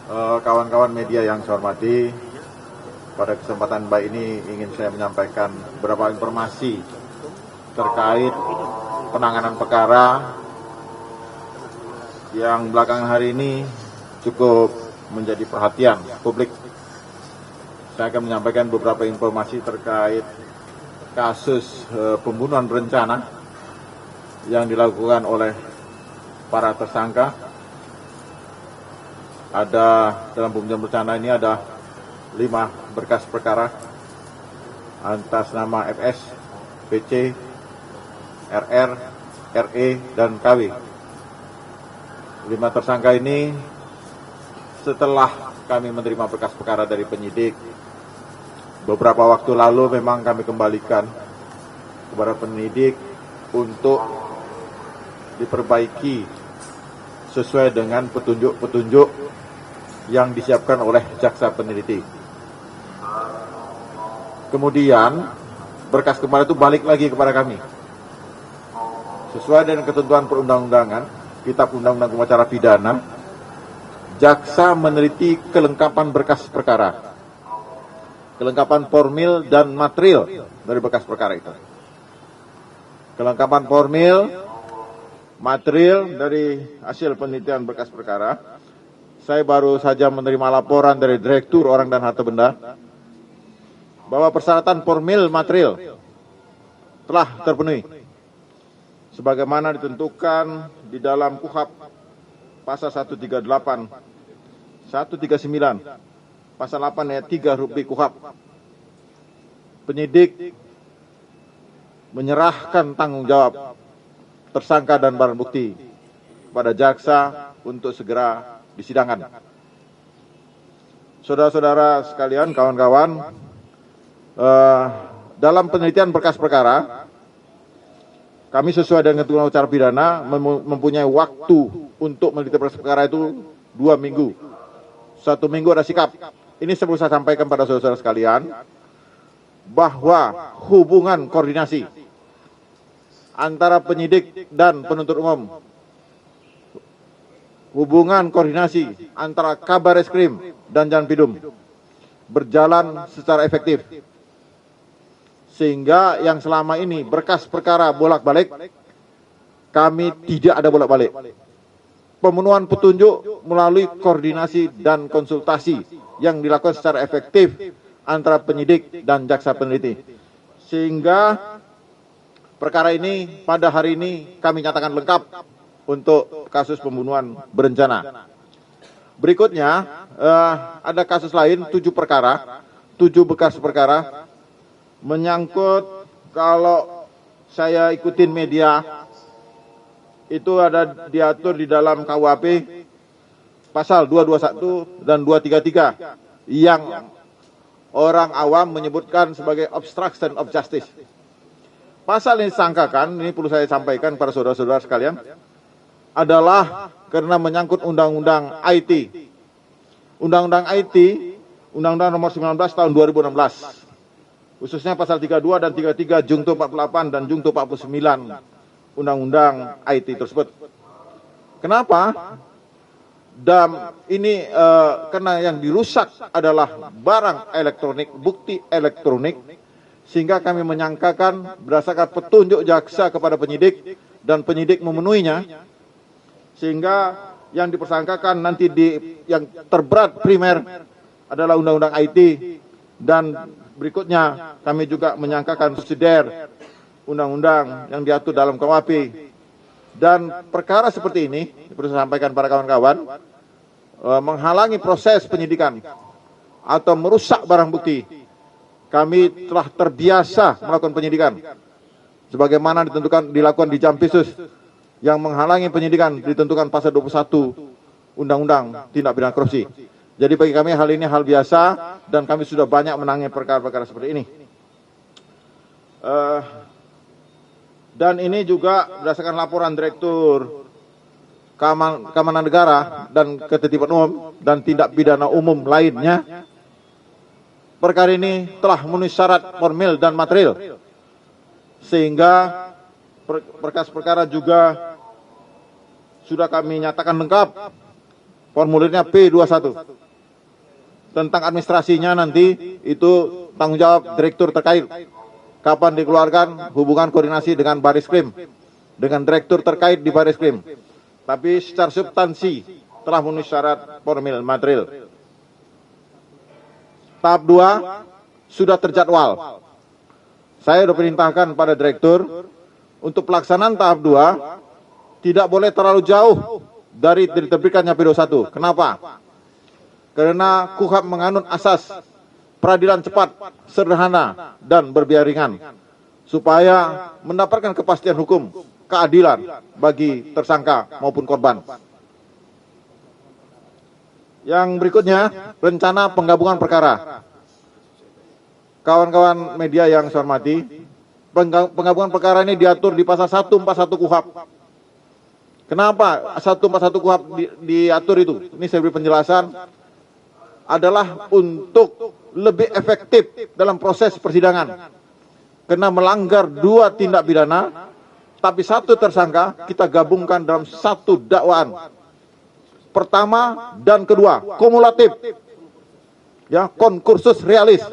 Kawan-kawan media yang saya hormati, pada kesempatan baik ini ingin saya menyampaikan beberapa informasi terkait penanganan perkara yang belakangan hari ini cukup menjadi perhatian publik. Saya akan menyampaikan beberapa informasi terkait kasus pembunuhan berencana yang dilakukan oleh para tersangka. Ada dalam pembunuhan berencana ini ada 5 berkas perkara atas nama FS, PC, RR, RE, dan KW. 5 tersangka ini setelah kami menerima berkas perkara dari penyidik, beberapa waktu lalu memang kami kembalikan kepada penyidik untuk diperbaiki sesuai dengan petunjuk-petunjuk yang disiapkan oleh jaksa peneliti. Kemudian berkas kemarin itu balik lagi kepada kami. Sesuai dengan ketentuan perundang-undangan, Kitab Undang-Undang Hukum Acara Pidana, jaksa meneliti kelengkapan berkas perkara, kelengkapan formil dan material dari berkas perkara itu. Kelengkapan formil, material dari hasil penelitian berkas perkara. Saya baru saja menerima laporan dari Direktur Orang dan Harta Benda bahwa persyaratan formil material telah terpenuhi sebagaimana ditentukan di dalam KUHP pasal 138, 139, pasal 8 ayat 3 huruf B KUHP. Penyidik menyerahkan tanggung jawab tersangka dan barang bukti kepada jaksa untuk segera disidangkan. Saudara-saudara sekalian, kawan-kawan, dalam penelitian berkas perkara, kami sesuai dengan ketentuan acara pidana mempunyai waktu untuk meneliti berkas perkara itu 2 minggu. 1 minggu ada sikap. Ini perlu saya sampaikan pada saudara-saudara sekalian bahwa hubungan koordinasi antara penyidik dan penuntut umum, hubungan koordinasi antara Kabar Reskrim dan Janpidum berjalan secara efektif. Sehingga yang selama ini berkas perkara bolak-balik, kami tidak ada bolak-balik. Pemenuhan petunjuk melalui koordinasi dan konsultasi yang dilakukan secara efektif antara penyidik dan jaksa peneliti. Sehingga perkara ini pada hari ini kami nyatakan lengkap untuk kasus pembunuhan berencana. Berikutnya ada kasus lain 7 perkara, 7 bekas perkara menyangkut, kalau saya ikutin media itu ada diatur di dalam KUHP pasal 221 dan 233 yang orang awam menyebutkan sebagai obstruction of justice. Pasal ini disangkakan, ini perlu saya sampaikan kepada saudara-saudara sekalian, adalah karena menyangkut Undang-Undang IT. Undang-Undang IT, Undang-Undang nomor 19 tahun 2016. Khususnya pasal 32 dan 33 Jungto 48 dan Jungto 49 Undang-Undang IT tersebut. Kenapa? Dan ini karena yang dirusak adalah barang elektronik, bukti elektronik, sehingga kami menyangkakan berdasarkan petunjuk jaksa kepada penyidik dan penyidik memenuhinya, sehingga yang dipersangkakan nanti yang terberat primer adalah Undang-Undang IT, dan berikutnya kami juga menyangkakan subsidiar undang-undang yang diatur dalam KUHP. Dan perkara seperti ini, perlu saya sampaikan para kawan-kawan, menghalangi proses penyidikan atau merusak barang bukti. Kami telah terbiasa melakukan penyidikan sebagaimana dilakukan di Jampisus, yang menghalangi penyidikan ditentukan pasal 21 Undang-Undang Tindak Pidana Korupsi. Jadi bagi kami hal ini hal biasa, dan kami sudah banyak menangani perkara-perkara seperti ini. Dan ini juga berdasarkan laporan Direktur Keamanan Negara dan Ketertiban Umum dan Tindak Pidana Umum lainnya, perkara ini telah memenuhi syarat formil dan material, sehingga berkas perkara juga sudah kami nyatakan lengkap formulirnya P21. Tentang administrasinya nanti itu tanggung jawab direktur terkait. Kapan dikeluarkan, hubungan koordinasi dengan Bariskrim, dengan direktur terkait di Bariskrim. Tapi secara substansi telah memenuhi syarat formil material. Tahap 2 sudah terjadwal. Saya sudah perintahkan pada direktur untuk pelaksanaan tahap 2 tidak boleh terlalu jauh dari diterbitkannya P21. Kenapa? Karena KUHP menganut asas peradilan cepat, sederhana, dan berbiaya ringan, supaya mendapatkan kepastian hukum, keadilan bagi tersangka maupun korban. Yang berikutnya, rencana penggabungan perkara. Kawan-kawan media yang saya hormati, penggabungan perkara ini diatur di pasal 141 KUHP. Kenapa 141 KUHP diatur itu? Ini saya beri penjelasan, adalah untuk lebih efektif dalam proses persidangan. Karena melanggar 2 tindak pidana, tapi 1 tersangka kita gabungkan dalam 1 dakwaan. Pertama dan kedua, kumulatif. Ya, konkursus realis.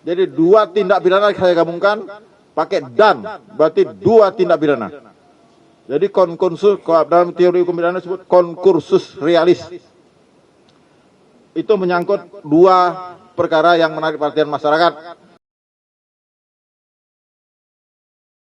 Jadi 2 tindak pidana saya gabungkan pakai dan, berarti 2 tindak pidana. Jadi konkursus, dalam teori hukum pidana disebut konkursus realis. Itu menyangkut 2 perkara yang menarik perhatian masyarakat.